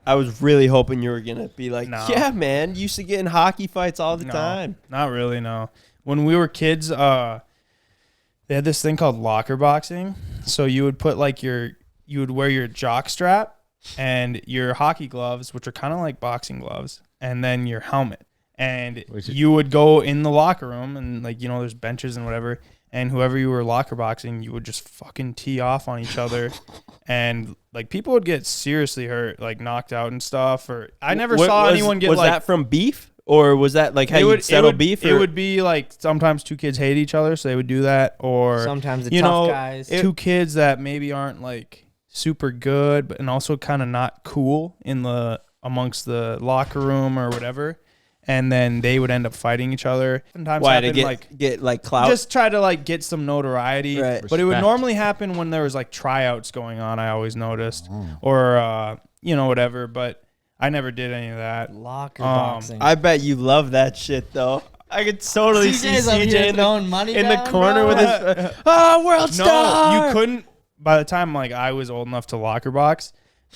I was really hoping you were gonna be like, No. yeah, man, used to get in hockey fights all the time. Not really, no. When we were kids, they had this thing called locker boxing. So you would put like you would wear your jock strap and your hockey gloves, which are kind of like boxing gloves, and then your helmet. And you would go in the locker room and like, there's benches and whatever. And whoever you were locker boxing, you would just fucking tee off on each other. And like people would get seriously hurt, like knocked out and stuff. Or I never saw anyone get was like. Was that from beef? Or was that like how you'd settle beef? It would be like sometimes two kids hate each other, so they would do that. Or sometimes the tough guys. Two kids that maybe aren't like super good, but and also kind of not cool amongst the locker room or whatever. And then they would end up fighting each other. Sometimes why to get like clout? Just try to like get some notoriety. Right. But it would normally happen when there was like tryouts going on. I always noticed, or whatever. But I never did any of that. Locker boxing. I bet you love that shit though. I could totally see CJ in the corner with his world star. No, you couldn't. By the time like I was old enough to locker box,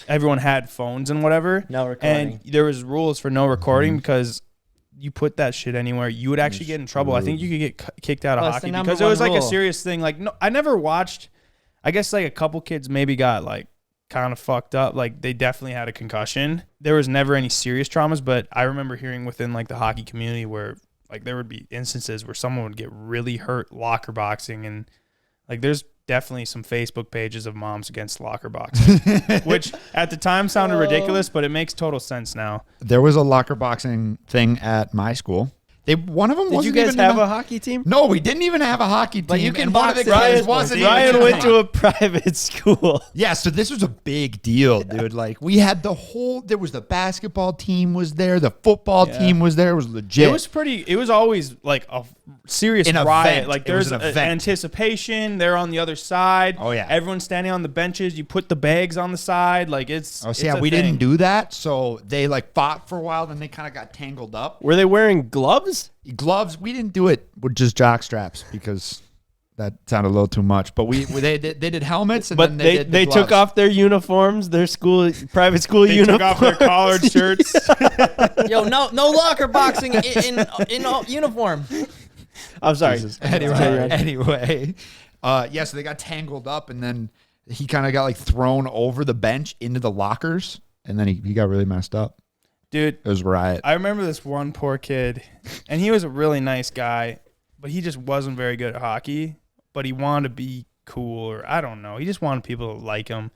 everyone had phones and whatever. No recording. And there was rules for no recording because you put that shit anywhere, you would actually get in trouble. I think you could get kicked out of hockey because it was like a serious thing. Like, no, I never watched. I guess like a couple kids maybe got like kind of fucked up. Like they definitely had a concussion. There was never any serious traumas, but I remember hearing within like the hockey community where like there would be instances where someone would get really hurt locker boxing, and like there's definitely some Facebook pages of moms against locker boxing, which at the time sounded ridiculous, but it makes total sense now. There was a locker boxing thing at my school. One of them Did wasn't you guys even have a hockey team? No, we didn't even have a hockey team. But you can and one of box the guys wasn't even Ryan went to a private school. Yeah, so this was a big deal, dude. Like we had there was the basketball team was there, the football team was there. It was legit. It was always like a serious An riot. event. Like It was there's an event. anticipation. They're on the other side. Oh, yeah. Everyone's standing on the benches. You put the bags on the side. Like it's. Oh, so yeah, we didn't do that. So they like fought for a while, then they kind of got tangled up. Were they wearing gloves? Gloves, we didn't do it with just jock straps because that sounded a little too much. But they did helmets, and then they did the took gloves. off their uniforms, their private school They uniforms. took off their collared shirts. Yo, no locker boxing in uniform. I'm sorry. Anyway, yeah, so they got tangled up, and then he kind of got like thrown over the bench into the lockers, and then he got really messed up. Dude, It was a riot. I remember this one poor kid, and he was a really nice guy, but he just wasn't very good at hockey, but he wanted to be cool, or I don't know. He just wanted people to like him.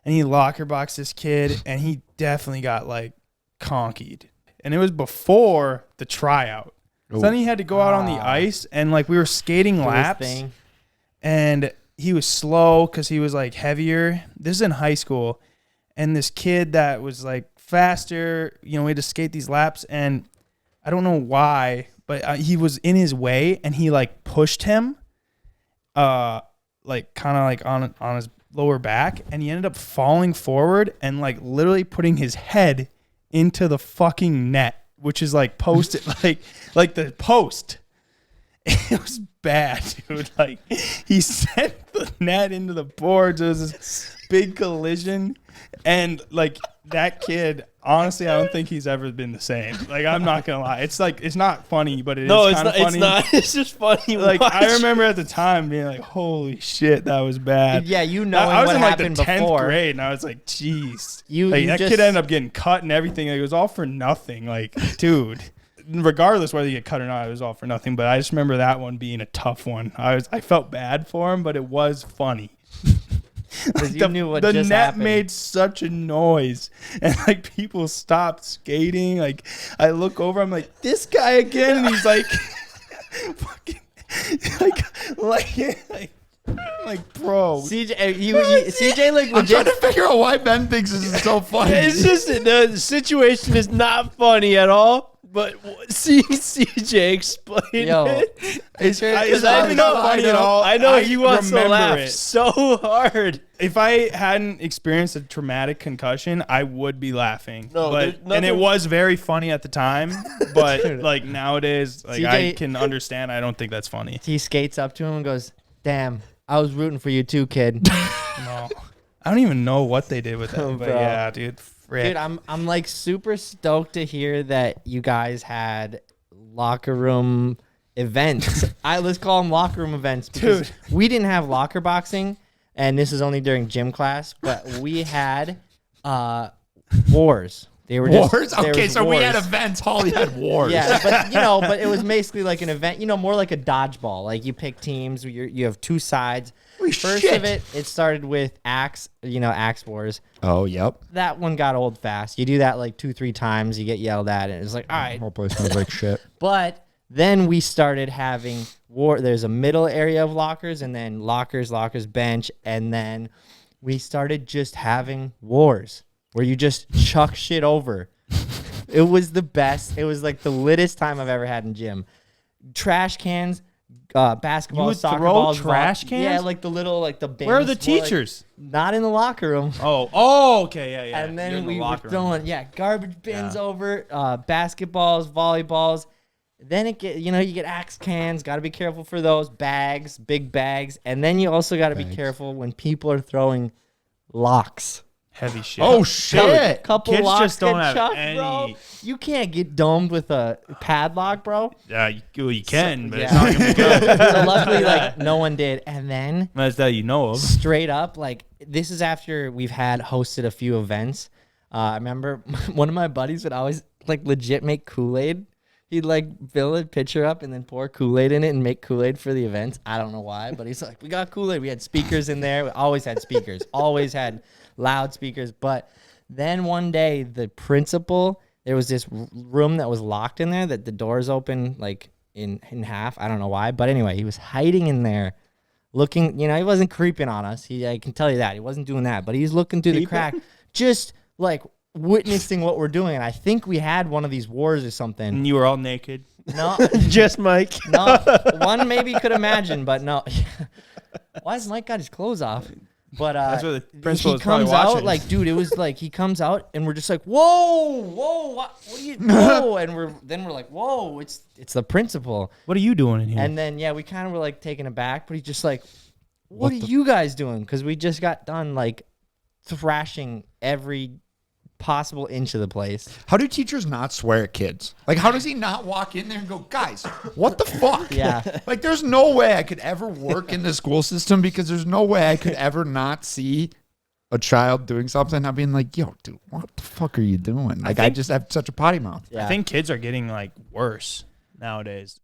And he locker boxed this kid, and he definitely got like conkied. And it was before the tryout. So then he had to go out on the ice, and like we were skating laps, and he was slow because he was like heavier. This is in high school. And this kid that was like faster, we had to skate these laps, and I don't know why, but he was in his way, and he like pushed him, like kind of like on his lower back, and he ended up falling forward and like literally putting his head into the fucking net, which is like posted like the post. It was bad, dude. Like he sent the net into the boards. It was this big collision, and like that kid, honestly, I don't think he's ever been the same. Like I'm not gonna lie, it's like it's not funny, but it is kind of funny. It's not. It's just funny. Like I remember at the time being like, "Holy shit, that was bad." Yeah, I was in what like the happened 10th before. grade, and I was like, "Jeez." You That just- kid ended up getting cut and everything. Like, it was all for nothing. Like, dude. Regardless whether you get cut or not, it was all for nothing. But I just remember that one being a tough one. I felt bad for him, but it was funny. You knew what the just net happened. made such a noise, and like people stopped skating. Like I look over, I'm like, this guy again, and he's like, fucking, like bro. CJ, CJ, like I'm trying legit. to figure out why Ben thinks this is so funny. It's just the situation is not funny at all. But see CJ explain Yo, it. It's Because not even funny at all. I know he wants to remember laugh it. so hard. If I hadn't experienced a traumatic concussion, I would be laughing. No, there's and nothing- it was very funny at the time. But like nowadays, like I CJ can understand. I don't think that's funny. He skates up to him and goes, "Damn, I was rooting for you too, kid." No, I don't even know what they did with that. Oh, but bro. yeah, dude, frick. Dude, I'm like super stoked to hear that you guys had locker room events. Let's call them locker room events because we didn't have locker boxing, and this is only during gym class. But we had wars. They were Wars? there Okay, was so we had wars. events. Holly had wars. Yeah, but it was basically like an event. More like a dodgeball. Like you pick teams. You have two sides. Holy First shit. of it started with axe. Axe wars. Oh, yep. That one got old fast. You do that like 2-3 times, you get yelled at, and it's like, all right. Whole place smells like shit. But then we started having war. There's a middle area of lockers, and then lockers, bench, and then we started just having wars where you just chuck shit over. It was the best. It was like the littest time I've ever had in gym. Trash cans, basketball, You would soccer throw balls, trash cans? Yeah, like the little the bins. Where are the more like- teachers? not in the locker room. Okay, yeah. And You're then in the we were locker room. throwing, garbage bins Yeah. over, basketballs, volleyballs. Then you get axe cans. Got to be careful for those bags, big bags. And then you also got to be careful when people are throwing locks. Heavy shit. Oh, shit. Couple Kids locks just don't get have chucked, any- bro. You can't get domed with a padlock, bro. Yeah, you can, but yeah. it's not gonna be good. So luckily, no one did. And then That's that you know of. straight up, this is after we've hosted a few events. I remember one of my buddies would always legit make Kool-Aid. He'd fill a pitcher up and then pour Kool-Aid in it and make Kool-Aid for the events. I don't know why, but he's like, we got Kool-Aid. We had speakers in there. We always had speakers. Always had loudspeakers. But then one day, the principal, there was this room that was locked in there that the doors open in half. I don't know why. But anyway, he was hiding in there looking. He wasn't creeping on us. I can tell you that. He wasn't doing that. But he's looking through the crack, just witnessing what we're doing. And I think we had one of these wars or something. And you were all naked. No, Just Mike. no. One maybe could imagine, but no. Why has Mike got his clothes off? But That's what the principal he is probably comes out watching. dude, it was he comes out and we're just like, whoa, what are you? Whoa, and we're like, whoa, it's the principal. What are you doing in here? And then we kind of were taken aback, but he's just like, what are you guys doing? Because we just got done thrashing every possible inch of the place. How do teachers not swear at kids? How does he not walk in there and go, guys, what the fuck? Yeah. There's no way I could ever work in the school system because there's no way I could ever not see a child doing something. I'm being like, yo, dude, what the fuck are you doing? I just have such a potty mouth. Yeah. I think kids are getting worse nowadays.